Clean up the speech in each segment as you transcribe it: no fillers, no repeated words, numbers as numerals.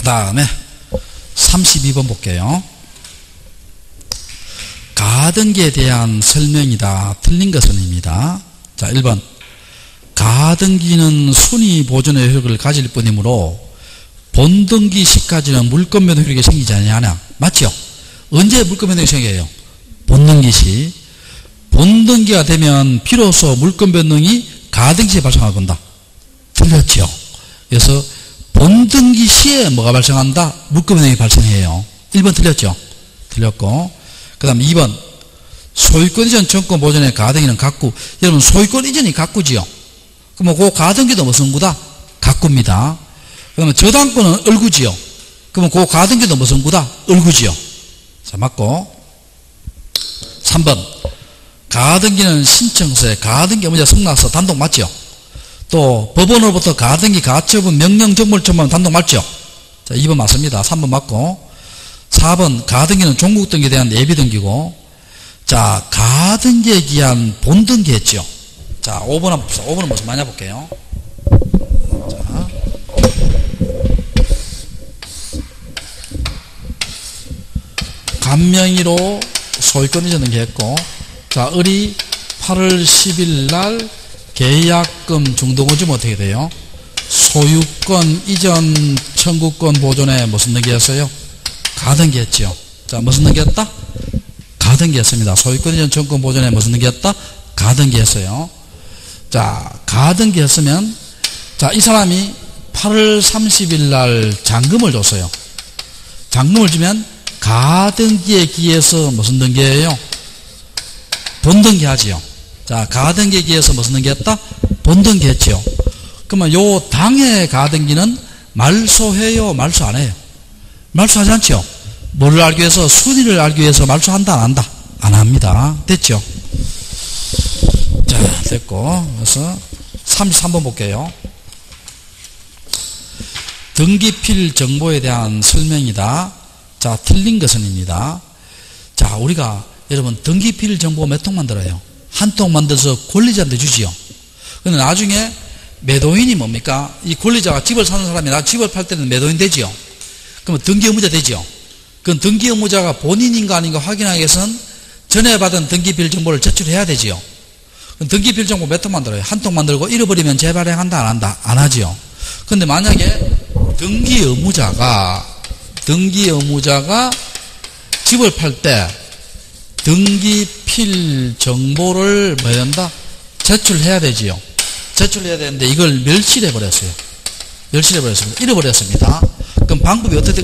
다음에 32번 볼게요. 가등기에 대한 설명이다. 틀린 것은입니다. 자, 1번. 가등기는 순위 보존의 효력을 가질 뿐이므로 본등기 시까지는 물권 변동 효력이 생기지 아니하냐. 맞죠? 언제 물권 변동이 생겨요? 본등기 시. 본등기가 되면 비로소 물권 변동이 가등기 시에 발생할 건다. 틀렸죠? 그래서 본등기 시에 뭐가 발생한다? 물권 변동이 발생해요. 1번 틀렸죠? 틀렸고. 그 다음 2번. 소유권 이전 정권 보존의 가등기는 각구. 여러분, 소유권 이전이 각구지요? 그러면 그 가등기도 무슨 구다? 각구입니다. 그러면 저당권은 을구지요? 그러면 그 가등기도 무슨 구다? 을구지요? 자, 맞고. 3번. 가등기는 신청서에 가등기 의무자 승낙서 단독 맞죠? 또 법원으로부터 가등기 가처분 명령 정보를 첨부하면 단독 맞죠? 자, 2번 맞습니다. 3번 맞고. 4번. 가등기는 종국등기에 대한 예비등기고. 자, 가등기에 기한 본등기 했죠? 자, 5번 한번 봅시다. 5번은 무슨 말이냐 볼게요. 자. 간명의로 소유권 이전 등기했고, 자, 을이 8월 10일 날 계약금 중도금지면 어떻게 돼요? 소유권 이전 청구권 보존에 무슨 등기했어요? 가등기했죠. 자, 무슨 등기했다? 가등기했습니다. 소유권 이전 청구권 보존에 무슨 등기했다? 가등기했어요. 자, 가등기했으면, 자, 이 사람이 8월 30일 날 잔금을 줬어요. 잔금을 주면 가등기에 기해서 무슨 등기예요? 본등기 하지요. 자, 가등기에 기해서 무슨 등기 했다? 본등기 했지요. 그러면 요 당의 가등기는 말소해요? 말소 안 해요? 말소하지 않죠? 뭐를 알기 위해서? 순위를 알기 위해서 말소한다? 안 한다? 안 합니다. 됐죠? 자, 됐고. 그래서 33번 볼게요. 등기필 정보에 대한 설명이다. 자, 틀린 것은입니다. 자, 우리가 여러분 등기필 정보 몇 통 만들어요? 한 통 만들어서 권리자한테 주지요. 근데 나중에 매도인이 뭡니까? 이 권리자가 집을 사는 사람이 나 집을 팔 때는 매도인 되지요. 그러면 등기 의무자 되지요. 그럼 등기 의무자가 본인인가 아닌가 확인하기 위해서는 전에 받은 등기필 정보를 제출해야 되지요. 그럼 등기필 정보 몇 통 만들어요? 한 통 만들고 잃어버리면 재발행한다 안 한다? 안 하지요. 근데 만약에 등기 의무자가 집을 팔 때 등기필 정보를 뭐 해야 한다? 제출해야 되지요. 제출해야 되는데 이걸 멸실해 버렸어요. 멸실해 버렸습니다. 잃어버렸습니다. 그럼 방법이 어떻게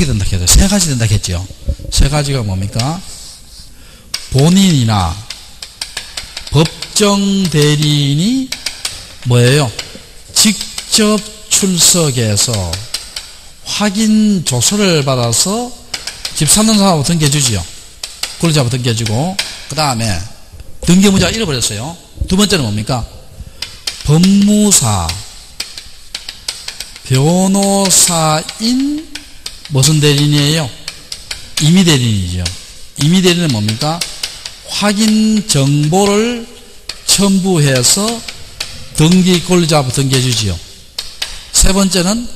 된다 했어요? 세 가지 된다 했죠. 세 가지가 뭡니까? 본인이나 법정 대리인이 뭐예요? 직접 출석해서 확인 조서를 받아서 집 사는 사람하고 등기해주지요. 권리자부터 등기해주고, 그 다음에 등기 의무자가 잃어버렸어요. 두 번째는 뭡니까? 법무사, 변호사인 무슨 대리인이에요? 임의 대리인이죠. 임의 대리인은 뭡니까? 확인 정보를 첨부해서 등기 권리자부터 등기해주지요. 세 번째는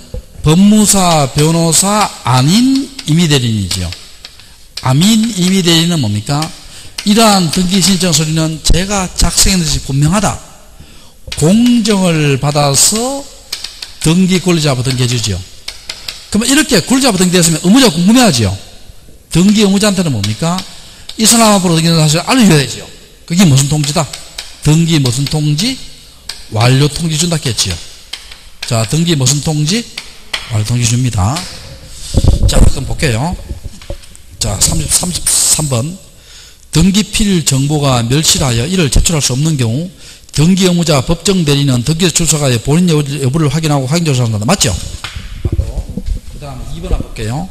법무사, 변호사 아닌 임의 대리인이지요. 아민 임의 대리인은 뭡니까? 이러한 등기 신청 서류는 제가 작성한 것이 분명하다. 공정을 받아서 등기 권리자부터 등기해주지요. 그러면 이렇게 권리자부터 등기했으면 의무자가 궁금해하지요. 등기 의무자한테는 뭡니까? 이 사람 앞으로 등기는 사실을 알려줘야 되지요. 그게 무슨 통지다? 등기 무슨 통지? 완료 통지 준다 했지요. 자, 등기 무슨 통지? 완료 통지 줍니다. 자, 그럼 볼게요. 자, 33번. 등기필 정보가 멸실하여 이를 제출할 수 없는 경우 등기 의무자 법정 대리인은 등기에 출석하여 본인 여부를 확인하고 확인조사한다. 맞죠? 그 다음 2번 한번 볼게요.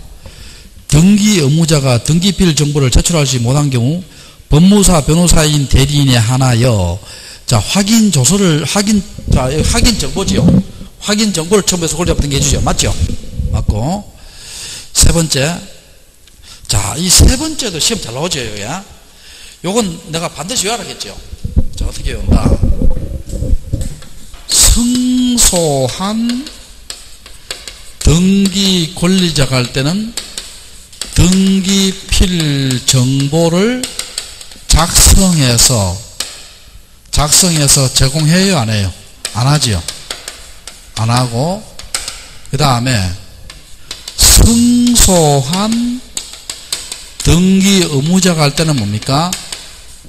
등기 의무자가 등기필 정보를 제출하지 못한 경우 법무사, 변호사인 대리인에 한하여 자, 확인 정보지요. 확인 정보를 첨부해서 권리자부터 등기해주죠. 맞죠? 맞고. 세 번째. 자, 이 세 번째도 시험 잘 나오죠, 여기야. 요건 내가 반드시 외워야겠죠. 자, 어떻게 외운다? 승소한 등기 권리자가 할 때는 등기필 정보를 작성해서 제공해요, 안 해요? 안 하지요. 안 하고, 그 다음에 승소한 등기 의무자가 할 때는 뭡니까?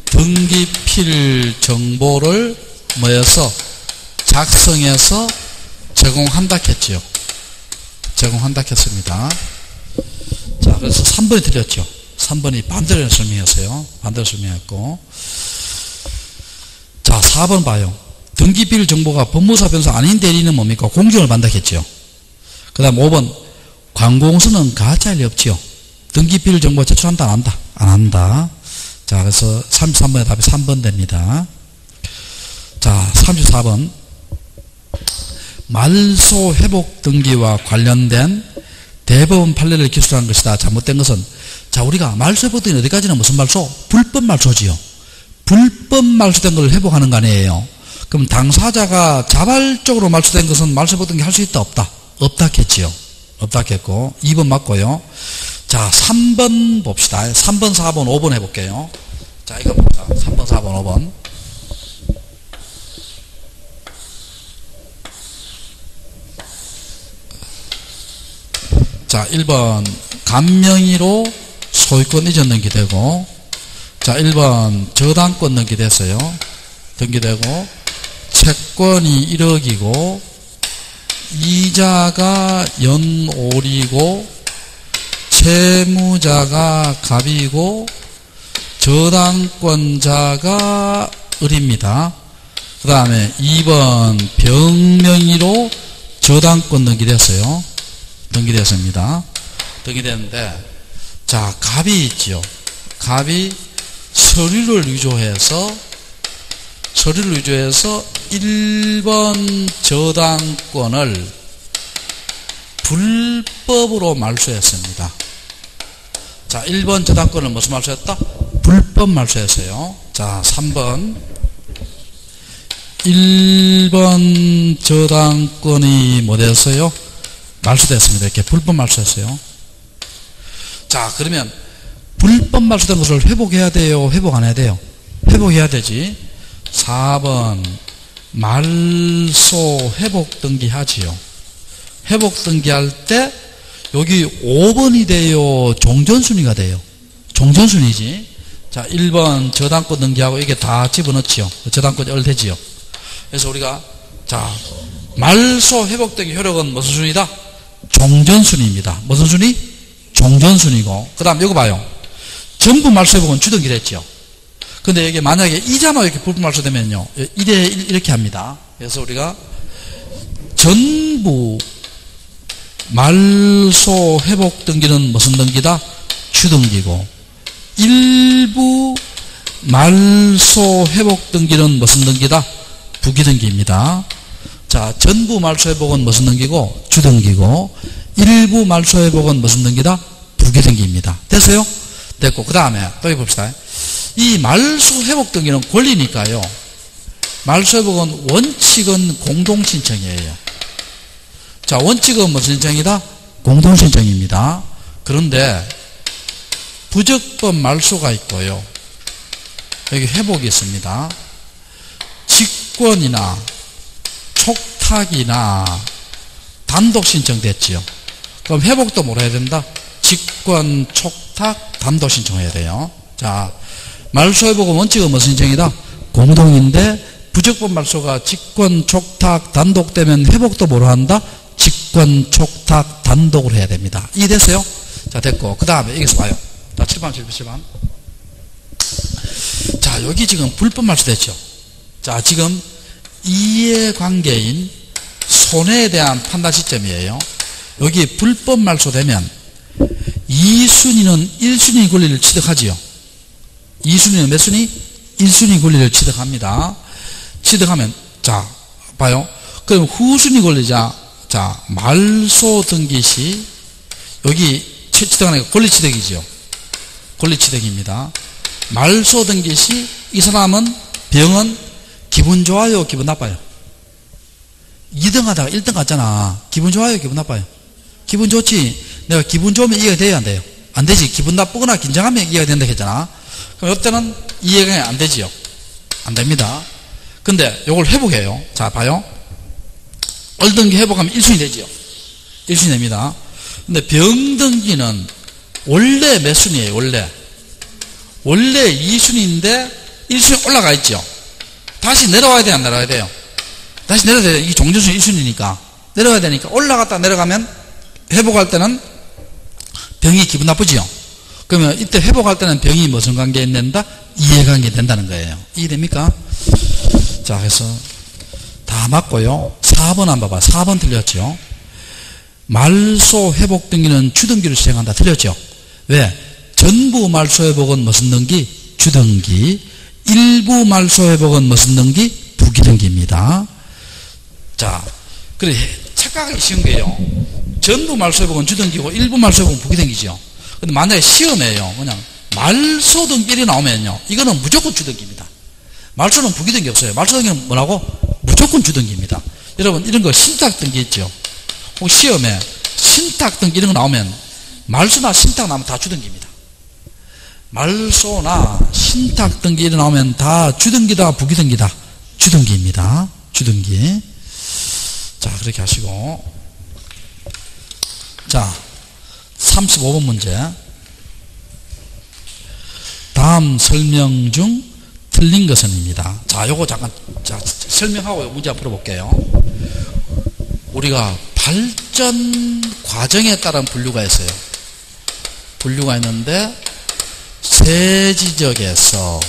등기필 정보를 뭐해서 작성해서 제공한다 했지요. 제공한다 했습니다. 자, 그래서 3번이 틀렸죠. 3번이 반대로 설명했어요. 반대로 설명했고. 자, 4번 봐요. 등기필 정보가 법무사 변호사 아닌 대리는 뭡니까? 공정을 받는다 했죠. 그 다음 5번. 관공서는 가짜일 리 없지요. 등기필 정보 제출한다, 안 한다? 안 한다. 자, 그래서 33번의 답이 3번 됩니다. 자, 34번. 말소 회복 등기와 관련된 대법원 판례를 기술한 것이다. 잘못된 것은, 자, 우리가 말소 회복 등기 어디까지는 무슨 말소? 불법 말소지요. 불법 말소된 걸 회복하는 거 아니에요. 그럼 당사자가 자발적으로 말소된 것은 말소 회복 등기 할 수 있다, 없다? 없다 했지요. 없다 했고. 2번 맞고요. 자, 3번 봅시다. 3번, 4번, 5번 해볼게요. 자, 이거 보자. 3번, 4번, 5번. 자, 1번 감명의로 소유권 이전 등기되고, 자, 1번 저당권 등기됐어요. 등기되고, 채권이 1억이고, 이자가 연올이고, 채무자가 갑이고, 저당권자가 을입니다. 그 다음에 2번 병명의로 저당권 등기됐어요. 등기됐습니다. 등기됐는데, 자, 갑이 있지요. 갑이 서류를 위조해서 1번 저당권을 불법으로 말소했습니다. 자, 1번 저당권을 무슨 말소했다? 불법 말소했어요. 자, 3번 1번 저당권이 뭐 됐어요? 말소됐습니다. 이렇게 불법 말소했어요. 자, 그러면 불법 말소된 것을 회복해야 돼요? 회복 안 해야 돼요? 회복해야 되지. 4번 말소 회복 등기하지요. 회복 등기할 때 여기 5번이 돼요? 종전순위가 돼요? 종전순위지. 자, 1번 저당권 등기하고 이게 다 집어넣지요. 저당권이 얼되지요. 그래서 우리가, 자, 말소 회복 등기 효력은 무슨 순위다? 종전순위입니다. 무슨 순위? 종전순위고. 그 다음 이거 봐요. 전부 말소 회복은 주등기 됐죠. 근데 이게 만약에 이자만 이렇게 불법 말소되면요, 1대1 이렇게 합니다. 그래서 우리가 전부 말소 회복 등기는 무슨 등기다? 주등기고, 일부 말소 회복 등기는 무슨 등기다? 부기등기입니다. 자, 전부 말소 회복은 무슨 등기고? 주등기고, 일부 말소 회복은 무슨 등기다? 부기등기입니다. 됐어요? 됐고, 그 다음에 또 해봅시다. 이 말소 회복 등기는 권리니까요. 말소 회복은 원칙은 공동신청이에요. 자, 원칙은 무슨 신청이다? 공동신청입니다. 그런데 부적법 말소가 있고요. 여기 회복이 있습니다. 직권이나 촉탁이나 단독 신청됐지요. 그럼 회복도 뭐라 해야 된다? 직권, 촉탁, 단독 신청해야 돼요. 자, 말소 회복은 원칙은 무슨 신청이다? 공동인데 부적법 말소가 직권, 촉탁, 단독 되면 회복도 뭐로 한다? 직권, 촉탁, 단독으로 해야 됩니다. 이해됐어요? 자, 됐고. 그 다음에 여기서 봐요. 자, 7번. 자, 여기 지금 불법 말소 됐죠? 자, 지금 이해관계인 손해에 대한 판단 시점이에요. 여기 불법 말소 되면 2순위는 1순위 권리를 취득하지요. 2순위는 몇 순위? 1순위 권리를 취득합니다. 취득하면, 자, 봐요. 그럼 후순위 권리자, 자, 말소 등기 시, 여기 취득하는 게 권리 취득이죠. 권리 취득입니다. 말소 등기 시, 이 사람은, 병은 기분 좋아요, 기분 나빠요? 2등 하다가 1등 갔잖아. 기분 좋아요, 기분 나빠요? 기분 좋지. 내가 기분 좋으면 이해가 돼야 안 돼요? 안 되지. 기분 나쁘거나 긴장하면 이해가 된다 했잖아. 그럼 이때는 이해가 안 되지요. 안 됩니다. 근데 요걸 회복해요. 자, 봐요. 얼등기 회복하면 1순위 되지요. 1순위 됩니다. 근데 병등기는 원래 몇 순위예요? 원래 2순위인데 1순위 올라가 있죠. 다시 내려와야 돼요? 안 내려와야 돼요? 다시 내려야 돼요. 이 종전순위 1순위니까 내려와야 되니까 올라갔다 내려가면 회복할 때는 병이 기분 나쁘지요. 그러면 이때 회복할 때는 병이 무슨 관계에 있는다? 이해관계 된다는 거예요. 이해됩니까? 자, 그래서 다 맞고요. 4번 한번 봐봐. 4번 틀렸죠. 말소 회복 등기는 주등기를 시행한다. 틀렸죠. 왜? 전부 말소 회복은 무슨 등기? 주등기. 일부 말소 회복은 무슨 등기? 부기등기입니다. 자, 그래 착각하기 쉬운 게요. 전부 말소 회복은 주등기고 일부 말소 회복은 부기등기죠. 근데 만약에 시험에요. 그냥 말소 등기 1이 나오면요. 이거는 무조건 주등기입니다. 말소는 부기등기 없어요. 말소 등기는 뭐라고? 무조건 주등기입니다. 여러분 이런 거 신탁 등기 있죠. 혹 시험에 신탁 등기 이런 거 나오면 말소나 신탁 나오면 다 주등기입니다. 말소나 신탁 등기 이런 거 나오면 다 주등기다 부기등기다? 주등기입니다. 주등기. 자, 그렇게 하시고. 자, 35번 문제. 다음 설명 중 틀린 것은입니다. 자, 요거 잠깐 설명하고 문제 풀어볼게요. 우리가 발전 과정에 따른 분류가 있어요. 분류가 있는데 세지적에서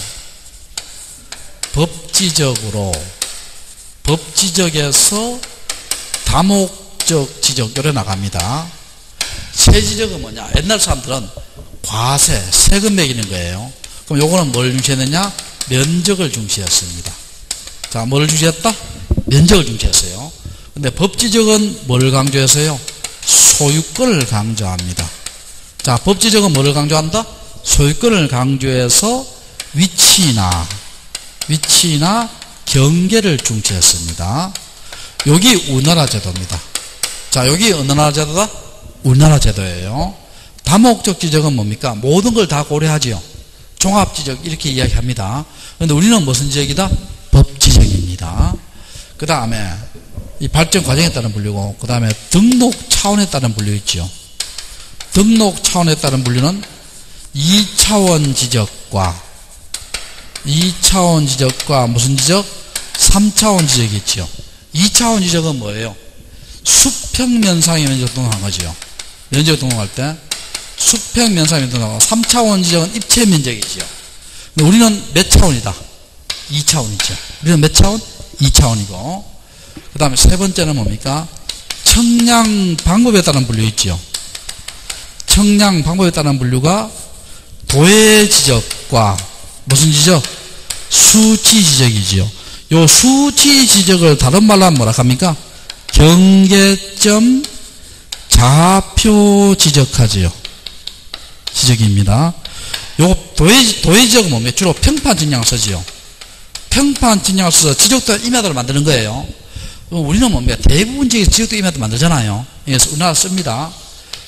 법지적에서 다목적 지적 요래 나갑니다. 세지적은 뭐냐? 옛날 사람들은 과세, 세금 매기는 거예요. 그럼 요거는 뭘 중시했느냐? 면적을 중시했습니다. 자, 뭘 중시했다? 면적을 중시했어요. 근데 법지적은 뭘 강조했어요? 소유권을 강조합니다. 자, 법지적은 뭐를 강조한다? 소유권을 강조해서 위치나 경계를 중시했습니다. 여기 우리나라 제도입니다. 자, 여기 어느 나라 제도다? 우리나라 제도예요. 다목적 지적은 뭡니까? 모든 걸 다 고려하지요. 종합지적 이렇게 이야기합니다. 그런데 우리는 무슨 지적이다? 법지적입니다. 그 다음에 이 발전 과정에 따른 분류고, 그 다음에 등록 차원에 따른 분류 있죠. 등록 차원에 따른 분류는 2차원 지적과 무슨 지적? 3차원 지적이 있죠. 2차원 지적은 뭐예요? 수평면상의 면적 등록한 거죠. 면적 등록할 때 수평면상의 면적 등록하고, 3차원 지적은 입체 면적이지요. 근데 우리는 몇 차원이다? 2차원이죠. 우리는 몇 차원? 2차원이고. 그 다음에 세 번째는 뭡니까? 청량 방법에 따른 분류 있죠. 청량 방법에 따른 분류가 도해 지적과 무슨 지적? 수치 지적이지요. 요 수치 지적을 다른 말로 하면 뭐라 합니까? 경계점 좌표 지적하지요. 지적입니다. 요 도해 지적은 뭡니까? 주로 평판 측량을 쓰지요. 평판 측량을 써서 지적된 임야도를 만드는 거예요. 우리는 뭡니까? 대부분 지적된 임야도 만들잖아요. 그래서 우리나라 씁니다.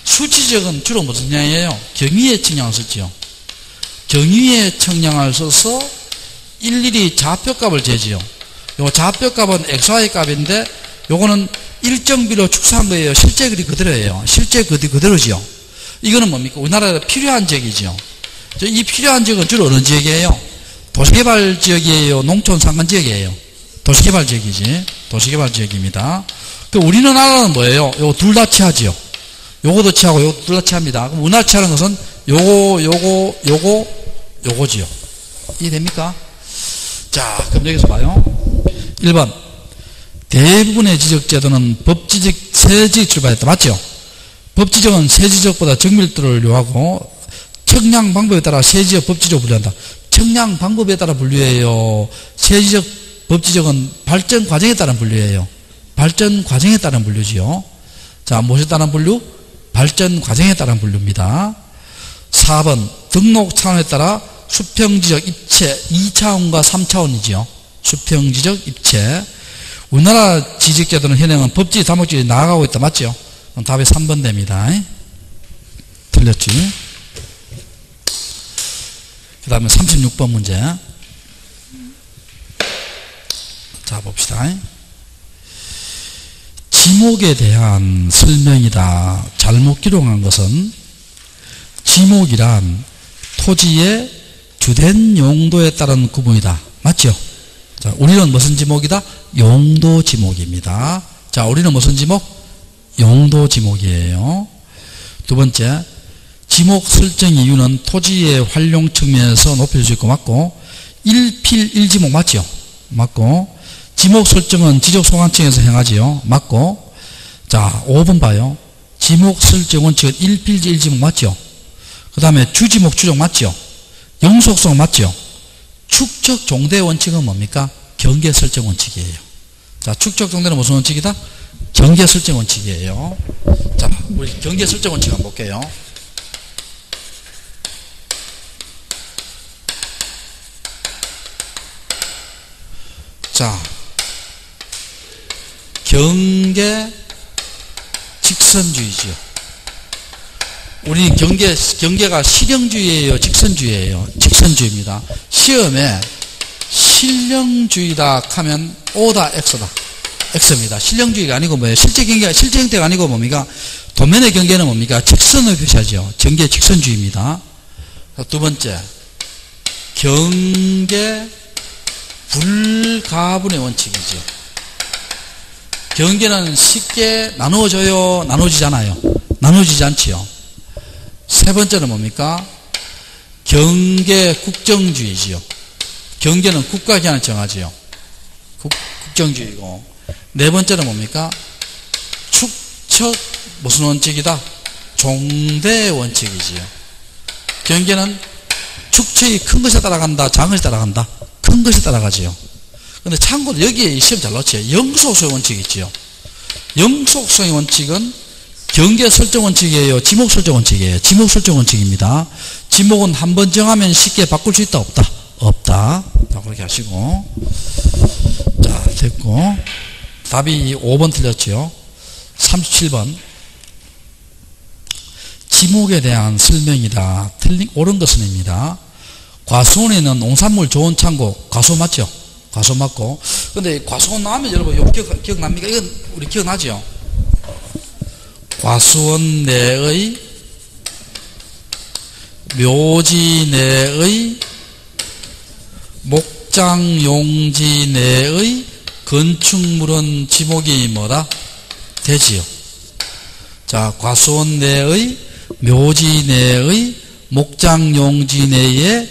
수치 지적은 주로 무슨 측량이에요? 경위의 측량을 쓰지요. 경위의 측량을 써서 일일이 좌표값을 재지요. 요 좌표값은 XY 값인데 요거는 일정 비로 축소한 거예요. 실제 그리 그대로예요. 실제 그대로지요. 이거는 뭡니까? 우리나라에 필요한 지역이지요. 이 필요한 지역은 주로 어느 지역이에요? 도시개발 지역이에요? 농촌 상권 지역이에요? 도시개발 지역이지. 도시개발 지역입니다. 우리는 나라는 뭐예요? 요거 둘 다 취하지요. 요거도 취하고 요것도 둘 다 취합니다. 그럼 우리나라 취하는 것은 요거지요. 이해됩니까? 자, 그럼 여기서 봐요. 1번. 대부분의 지적제도는 법지적, 세지적 출발했다. 맞죠? 법지적은 세지적보다 정밀도를 요하고 청량 방법에 따라 세지적, 법지적 분류한다. 청량 방법에 따라 분류해요. 세지적, 법지적은 발전 과정에 따른 분류예요. 발전 과정에 따른 분류지요. 자, 무엇에 따른 분류? 발전 과정에 따른 분류입니다. 4번. 등록 차원에 따라 수평지적 입체 2차원과 3차원이지요. 수평지적 입체. 우리나라 지적제도는 현행은 법지, 다목지에 나아가고 있다. 맞죠? 그럼 답이 3번 됩니다. 틀렸지? 그 다음에 36번 문제. 자, 봅시다. 지목에 대한 설명이다. 잘못 기록한 것은 지목이란 토지의 주된 용도에 따른 구분이다. 맞죠? 자, 우리는 무슨 지목이다? 용도 지목입니다. 자, 우리는 무슨 지목? 용도 지목이에요. 두 번째, 지목 설정 이유는 토지의 활용 측면에서 높일 수 있고 맞고, 일필 일지목 맞죠? 맞고, 지목 설정은 지적 소관청에서 행하지요. 맞고, 자, 5번 봐요. 지목 설정 원칙은 일필지 일지목 맞죠? 그 다음에 주지목 추정 맞죠? 영속성 맞죠? 축적 종대 원칙은 뭡니까? 경계 설정 원칙이에요. 자, 축적 종대는 무슨 원칙이다? 경계 설정 원칙이에요. 자, 우리 경계 설정 원칙 한번 볼게요. 자, 경계 직선주의죠. 우리는 경계가 실형주의예요, 직선주의예요? 직선주의입니다. 시험에 실형주의다 하면 O다 X다. X입니다. 실형주의가 아니고 뭐예요? 실제 형태가 아니고 뭡니까? 도면의 경계는 뭡니까? 직선을 표시하죠. 경계 직선주의입니다. 두 번째, 경계 불가분의 원칙이죠. 경계는 쉽게 나누어져요? 나누어지잖아요. 나누어지지 않지요. 세 번째는 뭡니까? 경계 국정주의지요. 경계는 국가 기한을 정하지요. 국정주의고. 네 번째는 뭡니까? 축척 무슨 원칙이다? 종대 원칙이지요. 경계는 축척이 큰 것에 따라간다, 작은 것에 따라간다? 큰 것에 따라가지요. 근데 참고로 여기에 시험 잘 놓치요. 영속성의 원칙이 있지요. 영속성의 원칙은 경계 설정 원칙이에요? 지목 설정 원칙이에요? 지목 설정 원칙입니다. 지목은 한번 정하면 쉽게 바꿀 수 있다? 없다? 없다. 자, 그렇게 하시고. 자, 됐고. 답이 5번 틀렸죠. 37번. 지목에 대한 설명이다. 옳은 것은입니다. 과수원에는 농산물 좋은 창고, 과수원 맞죠? 과수원 맞고. 근데 과수원 나오면 여러분, 이거 기억납니까? 이건 우리 기억나죠? 과수원 내의 묘지 내의 목장 용지 내의 건축물은 지목이 뭐다? 되지요. 자, 과수원 내의 묘지 내의 목장 용지 내의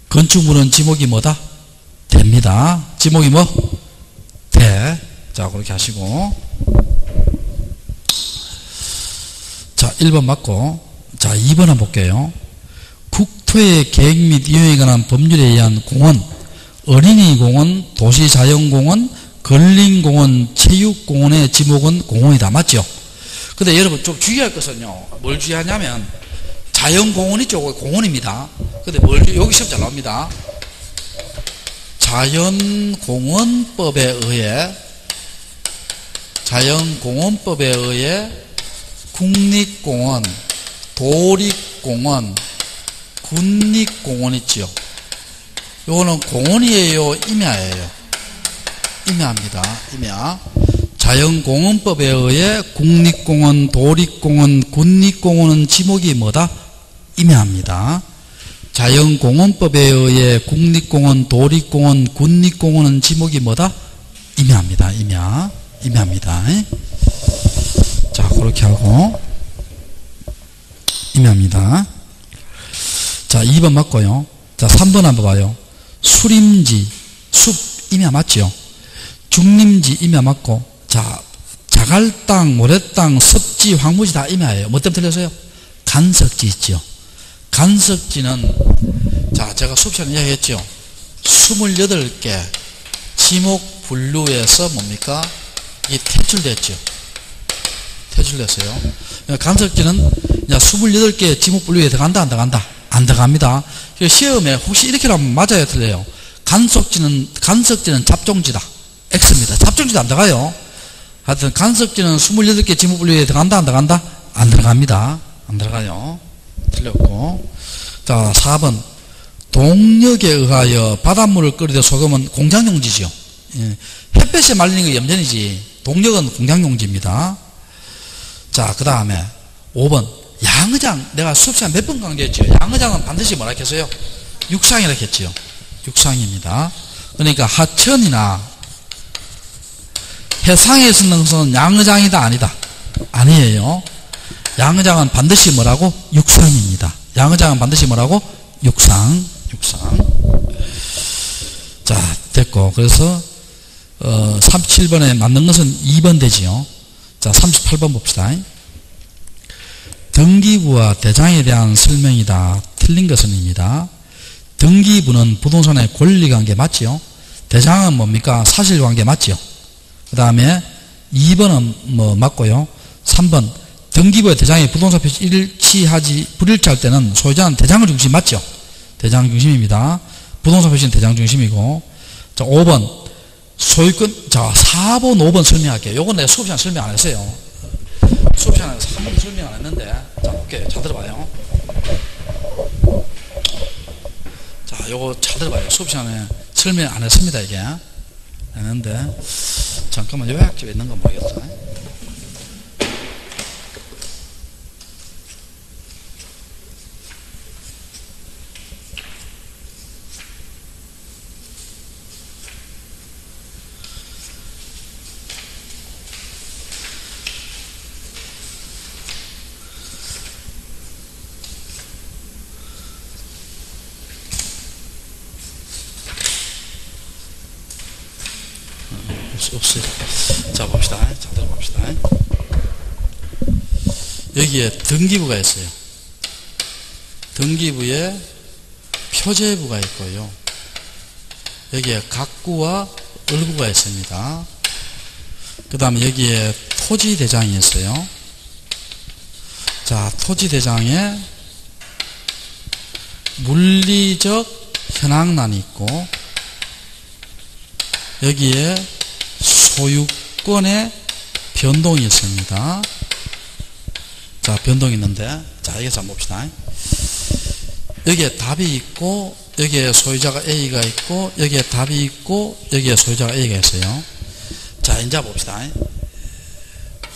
건축물은 지목이 뭐다? 됩니다. 지목이 뭐? 돼. 자, 그렇게 하시고. 자, 1번 맞고. 자, 2번 한번 볼게요. 국토의 계획 및 이용에 관한 법률에 의한 공원, 어린이공원, 도시자연공원, 근린공원, 체육공원의 지목은 공원이다. 맞죠? 근데 여러분 좀 주의할 것은요. 뭘 주의하냐면 자연공원이 쪽 공원입니다. 근데 여기 시험 잘 나옵니다. 자연공원법에 의해 국립공원, 도립공원, 군립공원 있지요. 요거는 공원이에요? 임야예요? 임야입니다. 임야. 자연공원법에 의해 국립공원, 도립공원, 군립공원은 지목이 뭐다? 임야입니다. 자연공원법에 의해 국립공원, 도립공원, 군립공원은 지목이 뭐다? 임야입니다. 임야. 임야입니다. 자, 그렇게 하고. 임야입니다. 자, 2번 맞고요. 자, 3번 한번 봐요. 수림지, 숲, 임야 맞죠? 중림지, 임야 맞고. 자, 자갈땅, 모래땅, 섭지, 황무지 다 임야예요. 뭐 때문에 틀렸어요? 간석지 있죠. 간석지는, 자, 제가 수업 시간에 이야기했죠. 28개 지목 분류에서 뭡니까? 이게 퇴출됐죠. 퇴출됐어요. 간석지는 28개 지목 분류에 들어간다, 안 들어간다? 안 들어갑니다. 시험에 혹시 이렇게 하면 맞아요, 틀려요? 간석지는 잡종지다. X입니다. 잡종지도 안 들어가요. 하여튼 간섭지는 28개 지목분류에 들어간다 안 들어간다? 안 들어갑니다. 안 들어가요. 틀렸고. 자 4번 동력에 의하여 바닷물을 끓이되 소금은 공장용지죠. 예. 햇볕에 말리는 게 염전이지 동력은 공장용지입니다. 자 그 다음에 5번 양의장 내가 수업 시간 몇 번 강조했죠. 양의장은 반드시 뭐라 했어요? 육상이라 했지요. 육상입니다. 그러니까 하천이나 해상에 있는 것은 양의장이다 아니다? 아니에요. 양의장은 반드시 뭐라고? 육상입니다. 양의장은 반드시 뭐라고? 육상. 자 됐고 그래서 37번에 맞는 것은 2번 되지요. 자 38번 봅시다. 등기부와 대장에 대한 설명이다. 틀린 것은입니다. 등기부는 부동산의 권리관계 맞지요. 대장은 뭡니까? 사실관계 맞지요. 그 다음에 2번은 뭐 맞고요. 3번 등기부의 대장이 부동산 표시 불일치할 때는 소유자는 대장을 중심 맞죠. 대장 중심입니다. 부동산 표시는 대장 중심이고. 자 5번 소유권. 자 4번 5번 설명할게요. 요건 내가 수업 시간 설명 안 했어요. 수업 시간에 3번 설명 안 했는데 자 볼게요. 잘 들어봐요. 자 요거 잘 들어봐요. 수업 시간에 설명 안 했습니다. 이게 했는데 잠깐만 요약집에 있는 거 모르겠다. 없어요. 자 봅시다. 자 들어봅시다. 여기에 등기부가 있어요. 등기부에 표제부가 있고요. 여기에 각구와 을구가 있습니다. 그 다음에 여기에 토지대장이 있어요. 자 토지대장에 물리적 현황란이 있고 여기에 소유권의 변동이 있습니다. 자 변동이 있는데 자 여기서 한번 봅시다. 여기에 답이 있고 여기에 소유자가 A가 있고 여기에 답이 있고 여기에 소유자가 A가 있어요. 자 이제 봅시다.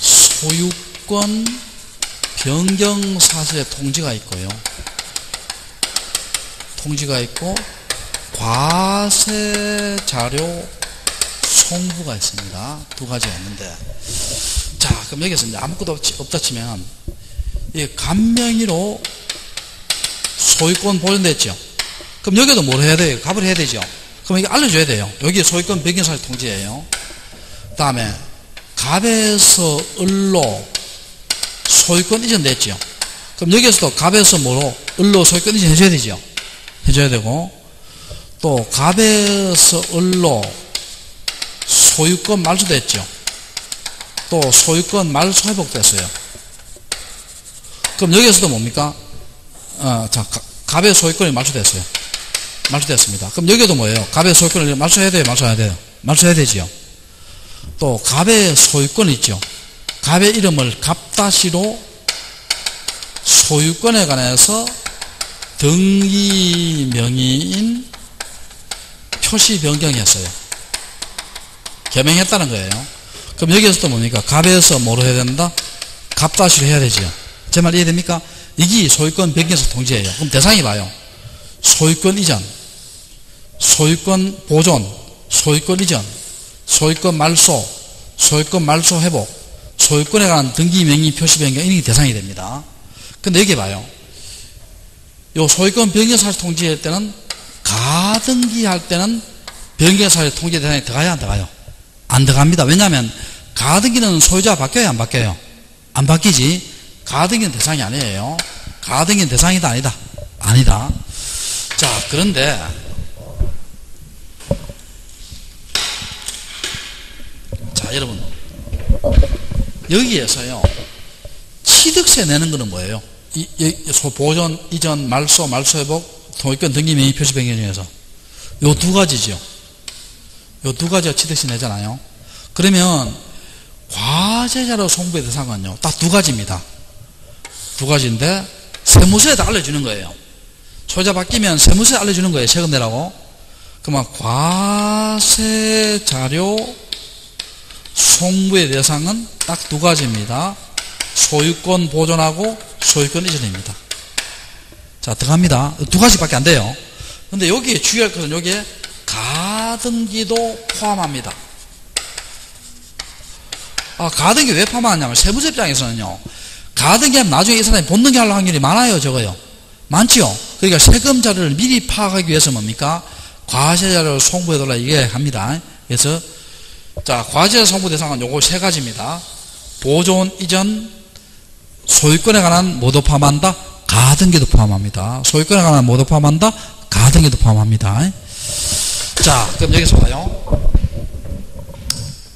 소유권 변경 사실의 통지가 있고요. 통지가 있고 과세 자료 송부가 있습니다. 두 가지가 있는데 자 그럼 여기서 이제 아무것도 없다 치면 이 간명의로 소유권 보존됐죠. 그럼 여기도 뭘 해야 돼요? 갑을 해야 되죠. 그럼 이게 알려줘야 돼요. 여기 소유권 변경사실 통지예요. 그 다음에 갑에서 을로 소유권 이전됐죠. 그럼 여기서도 갑에서 뭐로 을로 소유권 이전 해줘야 되죠. 해줘야 되고 또 갑에서 을로 소유권 말소됐죠. 또 소유권 말소 회복됐어요. 그럼 여기에서도 뭡니까? 자, 갑의 소유권이 말소됐어요. 말소됐습니다. 그럼 여기도 뭐예요? 갑의 소유권을 말소해야 돼요? 말소해야 돼요? 말소해야 되지요. 또 갑의 소유권 있죠. 갑의 이름을 갑다시로 소유권에 관해서 등기 명의인 표시 변경했어요. 개명했다는 거예요. 그럼 여기에서도 뭡니까? 갑에서 뭐로 해야 된다? 갑다시로 해야 되지요. 제 말 이해됩니까? 이게 소유권 변경서 통지예요. 그럼 대상이 봐요. 소유권 이전, 소유권 보존, 소유권 이전, 소유권 말소, 소유권 말소 회복, 소유권에 관한 등기 명의 표시 변경 이런 게 대상이 됩니다. 근데 여기 봐요. 요 소유권 변경 사실 통지할 때는 가등기할 때는 변경 사실 통지 대상에 들어가야 안 들어가요? 안 들어갑니다. 왜냐하면 가등기는 소유자가 바뀌어요? 안 바뀌어요? 안 바뀌지. 가등기는 대상이 아니에요. 가등기는 대상이다 아니다? 아니다. 자 그런데 자 여러분 여기에서요 취득세 내는 거는 뭐예요? 보존, 이전, 말소, 말소회복, 소유권 등기 명의 표시 변경 중에서 요 두 가지죠. 요 두 가지가 취득세 내잖아요. 그러면 과세자료 송부의 대상은요, 딱 두 가지입니다. 두 가지인데, 세무서에다 알려주는 거예요. 소유자 바뀌면 세무서에 알려주는 거예요. 세금 내라고. 그러면 과세자료 송부의 대상은 딱 두 가지입니다. 소유권 보존하고 소유권 이전입니다. 자, 들어갑니다. 두 가지밖에 안 돼요. 근데 여기에 주의할 것은 여기에 가등기도 포함합니다. 가등기 왜 포함하냐면 세무서 입장에서는요, 가등기하면 나중에 이 사람이 본등기 할 확률이 많아요, 적어요? 많지요? 그러니까 세금 자료를 미리 파악하기 위해서 뭡니까? 과세자료를 송부해달라 이게 합니다. 그래서, 자, 과세자 송부 대상은 요거 세 가지입니다. 보존, 이전, 소유권에 관한 모두 포함한다. 가등기도 포함합니다. 소유권에 관한 모두 포함한다. 가등기도 포함합니다. 자, 그럼 여기서 봐요.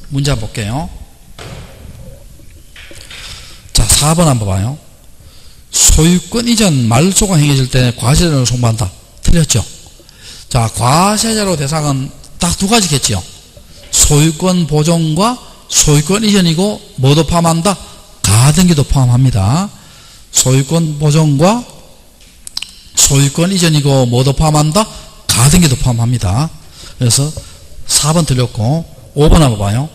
문제 한번 볼게요. 자, 4번 한번 봐요. 소유권 이전 말소가 행해질 때 과세자료를 송부한다. 틀렸죠? 자, 과세자료 대상은 딱 두 가지겠죠. 소유권 보존과 소유권 이전이고 모두 포함한다. 가등기도 포함합니다. 소유권 보존과 소유권 이전이고 모두 포함한다. 가등기도 포함합니다. 그래서 4번 틀렸고 5번 한번 봐요.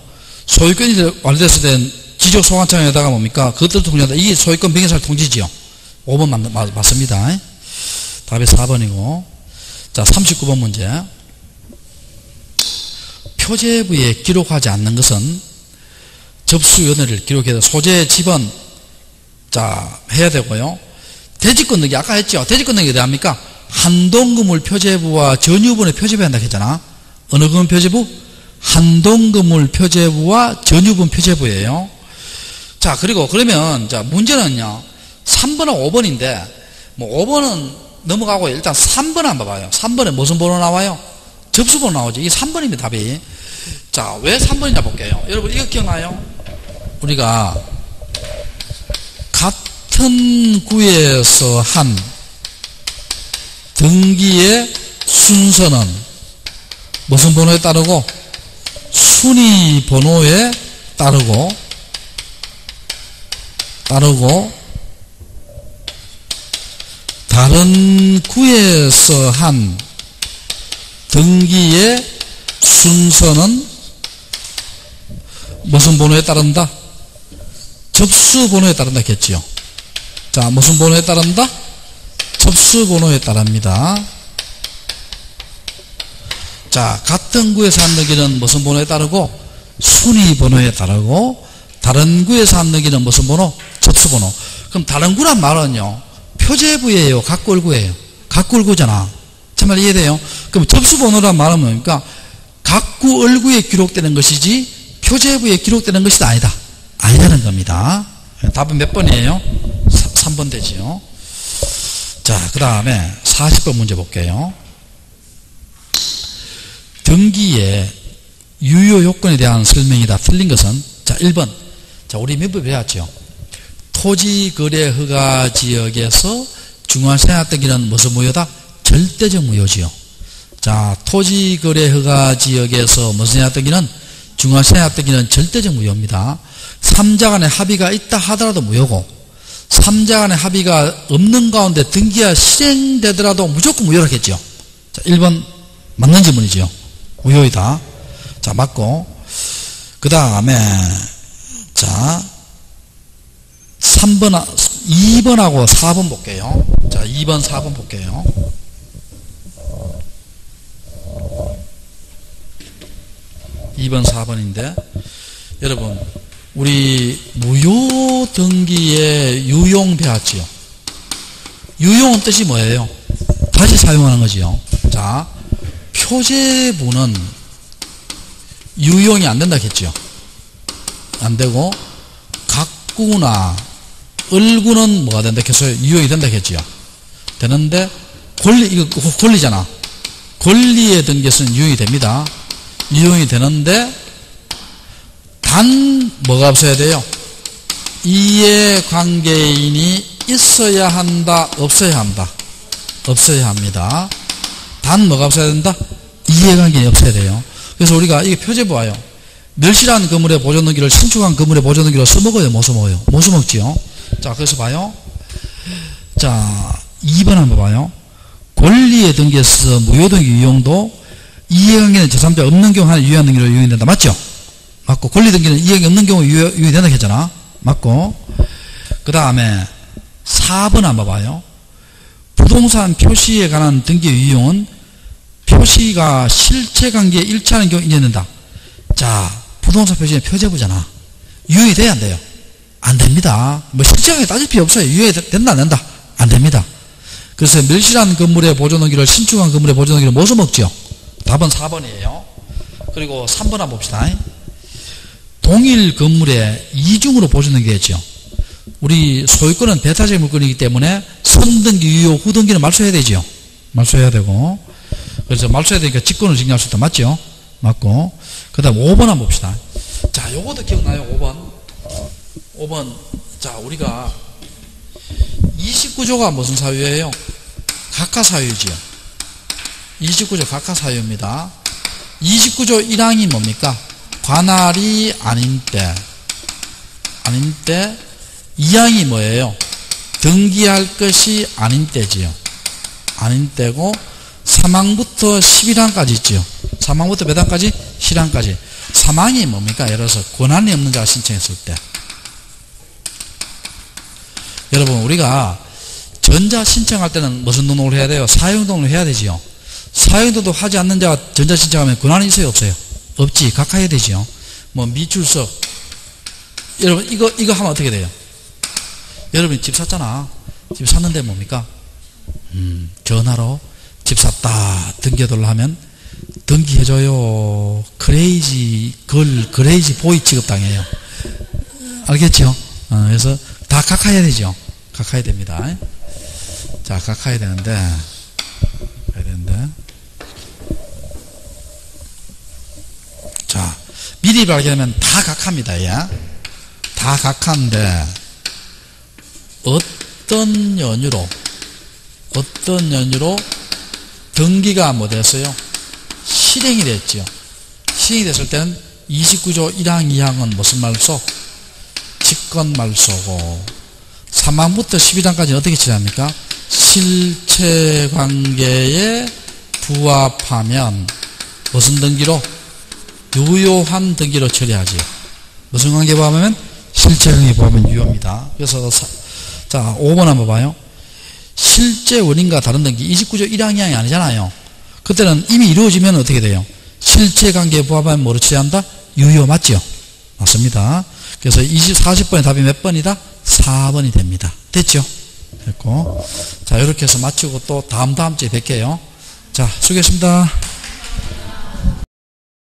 소유권이 완료됐을 땐 지적소관청에다가 뭡니까? 그것들을 통제한다. 이게 소유권 변경사를 통지지요. 5번 맞습니다. 답이 4번이고. 자, 39번 문제. 표제부에 기록하지 않는 것은 접수연회를 기록해서 소재 지번, 자, 해야 되고요. 대지권 등기, 아까 했죠? 대지권 등기 어디 합니까? 한동건물 표제부와 전유분의 표제부 한다고 했잖아. 어느 건물 표제부? 한동건물 표제부와 전유분 표제부예요. 자, 그리고 그러면, 자, 문제는요, 3번하고 5번인데, 뭐 5번은 넘어가고 일단 3번 한번 봐요. 3번에 무슨 번호 나와요? 접수번호 나오죠. 이게 3번입니다, 답이. 자, 왜 3번이냐 볼게요. 여러분, 이거 기억나요? 우리가 같은 구에서 한 등기의 순서는 무슨 번호에 따르고? 순위 번호에 따르고 다른 구에서 한 등기의 순서는 무슨 번호에 따른다? 접수 번호에 따른다 했지요. 자, 무슨 번호에 따른다? 접수 번호에 따릅니다. 자, 같은 구에서 한 등기는 무슨 번호에 따르고? 순위 번호에 따르고, 다른 구에서 한 등기는 무슨 번호? 접수 번호. 그럼 다른 구란 말은요, 표제부예요, 각구 얼구예요? 각구 얼구잖아. 정말 이해돼요? 그럼 접수 번호란 말은 뭡니까? 각구 얼구에 기록되는 것이지 표제부에 기록되는 것이 아니다. 아니라는 겁니다. 답은 몇 번이에요? 3번 되지요. 자, 그 다음에 40번 문제 볼게요. 등기의 유효 요건에 대한 설명이다. 틀린 것은, 자, 1번. 자, 우리 몇 번 배웠죠? 토지거래 허가 지역에서 중요한 생활 등기는 무슨 무효다? 절대적 무효지요. 자, 토지거래 허가 지역에서 무슨 생활 등기는 중요한 생활 등기는 절대적 무효입니다. 3자 간의 합의가 있다 하더라도 무효고, 3자 간의 합의가 없는 가운데 등기가 실행되더라도 무조건 무효라겠죠. 자, 1번 맞는 질문이죠. 무효이다. 자, 맞고. 그 다음에, 자, 3번, 2번하고 4번 볼게요. 자, 2번, 4번 볼게요. 2번, 4번인데, 여러분, 우리 무효 등기의 유용 배웠지요. 유용은 뜻이 뭐예요? 다시 사용하는 거지요. 자, 표제부는 유용이 안 된다 했죠. 안 되고, 각구나 을구는 뭐가 된다 했어요? 유용이 된다 했지요. 되는데, 이거 권리잖아. 권리에 등기에서는 유용이 됩니다. 유용이 되는데, 단 뭐가 없어야 돼요? 이해관계인이 있어야 한다, 없어야 한다? 없어야 합니다. 단 뭐가 없어야 된다? 이해관계인이 없어야 돼요. 그래서 우리가 이게 표제부 와요. 멸실한 그물의 보존등기를 신축한 그물의 보존등기로 써먹어요? 못 써먹어요? 못 써먹지요? 자, 그래서 봐요. 자, 2번 한번 봐요. 권리의 등기에 있어서 무효등기 유용도 이해관계는 제3자 없는 경우 하나 유효한 등기로 유효된다. 맞죠? 맞고, 권리등기는 이해관계 없는 경우 유효된다 했잖아. 맞고, 그 다음에 4번 한번 봐요. 부동산 표시에 관한 등기 유용은 표시가 실체관계에 일치하는 경우 인정된다. 자, 부동산 표시는 표제부잖아. 유효이 돼야 안 돼요? 안 됩니다. 뭐 실체관계 따질 필요 없어요. 유효이 된다 안 된다? 안 됩니다. 그래서 멸실한 건물의 보존등기를 신축한 건물의 보존등기를 뭐 써먹죠? 답은 4번이에요. 그리고 3번 한번 봅시다. 동일 건물에 이중으로 보존등기가 있죠. 우리 소유권은 배타적 물건이기 때문에 선등기 유효 후등기는 말소해야 되죠. 말소해야 되고, 그래서 말소해야 되니까 직권을 증명할 수 있다. 맞죠? 맞고, 그 다음 5번 한번 봅시다. 자, 요것도 기억나요? 5번. 자, 우리가 29조가 무슨 사유예요? 각하사유지요. 29조 각하사유입니다. 29조 1항이 뭡니까? 관할이 아닌 때 2항이 뭐예요? 등기할 것이 아닌 때지요. 아닌 때고 3항부터 11항까지 있지요. 3항부터 몇 항까지? 11항까지. 3항이 뭡니까? 예를 들어서 권한이 없는 자가 신청했을 때. 여러분, 우리가 전자 신청할 때는 무슨 등록을 해야 돼요? 사용등록을 해야 되지요. 사용등록 하지 않는 자가 전자 신청하면 권한이 있어요? 없어요? 없지. 각하해야 되지요. 뭐 미출석. 여러분, 이거 하면 어떻게 돼요? 여러분이 집 샀잖아. 집 샀는데 뭡니까? 전화로 집 샀다 등기해달라 하면 등기해줘요. 크레이지 보이 취급당해요. 알겠죠? 그래서 다 각하해야 되죠. 각하해야 됩니다. 자, 각하해야 되는데 자, 미리 말하게 되면 다 각하입니다. 예? 다 각하인데 어떤 연유로 등기가 뭐 됐어요? 실행이 됐죠. 실행이 됐을 때는 29조 1항 2항은 무슨 말소? 직권 말소고, 3항부터 11항까지 어떻게 처리합니까? 실체관계에 부합하면 무슨 등기로? 유효한 등기로 처리하지요. 무슨 관계에 부합하면? 실체관계에 부합하면 유효입니다. 그래서 자, 5번 한번 봐요. 실제 원인과 다른 등기 29조 1항 2항이 아니잖아요. 그때는 이미 이루어지면 어떻게 돼요? 실체관계에 부합하면 뭐로 처리한다? 유효. 맞죠? 맞습니다. 그래서 40번의 답이 몇 번이다? 4번이 됩니다. 됐죠? 됐고, 자, 이렇게 해서 마치고 또 다음 주에 뵐게요. 자, 수고했습니다.